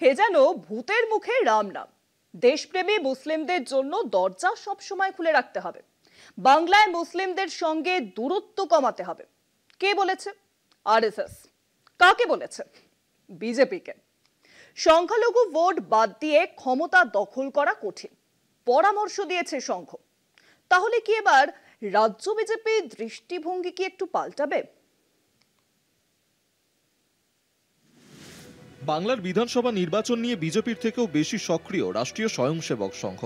হে যেন ভূতের মুখে রাম নাম। দেশপ্রেমী মুসলিমদের জন্য দরজা সবসময় খুলে রাখতে হবে। বাংলায় মুসলিমদের সঙ্গে দূরত্ব কমাতে হবে। কে বলেছে? আরএসএস। কাকে বলেছে? বিজেপিকে। সংখ্যালঘু ভোট বাদ দিয়ে ক্ষমতা দখল করা কঠিন পরামর্শ দিয়েছে সংঘ। তাহলে কি এবার রাজ্য বিজেপি দৃষ্টিভঙ্গি কি একটু পাল্টাবে? বাংলার বিধানসভা নির্বাচন নিয়ে বিজেপির থেকেও বেশি সক্রিয় রাষ্ট্রীয় স্বয়ংসেবক সংঘ।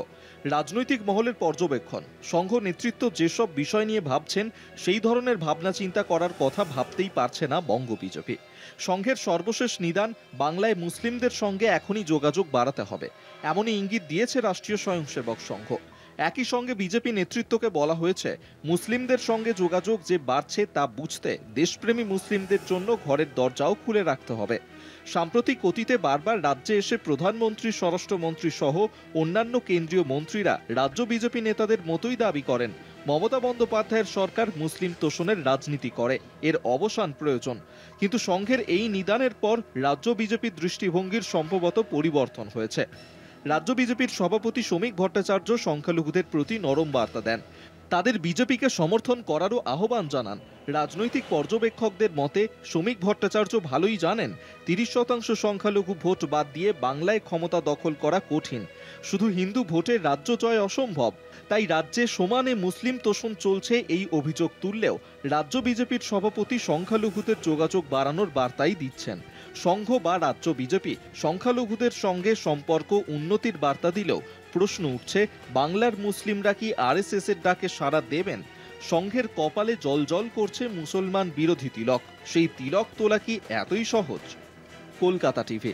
রাজনৈতিক মহলের পর্যবেক্ষণ, সংঘ নেতৃত্ব যেসব বিষয় নিয়ে ভাবছেন সেই ধরনের ভাবনা চিন্তা করার কথা ভাবতেই পারছে না বঙ্গ বিজেপি। সংঘের সর্বশেষ নিদান, বাংলায় মুসলিমদের সঙ্গে এখনই যোগাযোগ বাড়াতে হবে, এমনই ইঙ্গিত দিয়েছে রাষ্ট্রীয় স্বয়ংসেবক সংঘ। একই সঙ্গে বিজেপি নেতৃত্বকে বলা হয়েছে, মুসলিমদের সঙ্গে যোগাযোগ যে বাড়ছে তা বুঝতে দেশপ্রেমী মুসলিমদের জন্য ঘরের দরজাও খুলে রাখতে হবে। সাম্প্রতিক অতীতে বারবার রাজ্যে এসে প্রধানমন্ত্রী, স্বরাষ্ট্রমন্ত্রী সহ অন্যান্য কেন্দ্রীয় মন্ত্রীরা রাজ্য বিজেপি নেতাদের মতোই দাবি করেন, মমতা বন্দ্যোপাধ্যায়ের সরকার মুসলিম তোষণের রাজনীতি করে, এর অবসান প্রয়োজন। কিন্তু সংঘের এই নিদানের পর রাজ্য বিজেপির দৃষ্টিভঙ্গির সম্ভবত পরিবর্তন হয়েছে। রাজ্য বিজেপির সভাপতি শ্রমিক ভট্টাচার্য সংখ্যালঘুদের প্রতি নরম বার্তা দেন, তাদের বিজেপিকে সমর্থন করারও আহ্বান জানান। রাজনৈতিক পর্যবেক্ষকদের মতে শ্রমিক ভট্টাচার্য ভালোই জানেন 30% সংখ্যালঘু ভোট বাদ দিয়ে বাংলায় ক্ষমতা দখল করা কঠিন, শুধু হিন্দু ভোটে রাজ্য জয় অসম্ভব। তাই রাজ্যে সমানে মুসলিম তোষণ চলছে এই অভিযোগ তুললেও রাজ্য বিজেপির সভাপতি সংখ্যালঘুদের যোগাযোগ বাড়ানোর বার্তাই দিচ্ছেন। সংঘ বা রাজ্য বিজেপি সংখ্যালঘুদের সঙ্গে সম্পর্ক উন্নতির বার্তা দিলেও প্রশ্ন উঠছে, বাংলার মুসলিমরা কি আরএসএস এর ডাকে সাড়া দেবেন? সংঘের কপালে জলজল করছে মুসলমান বিরোধী তিলক, সেই তিলক তোলা কি এতই সহজ? কলকাতা টিভি।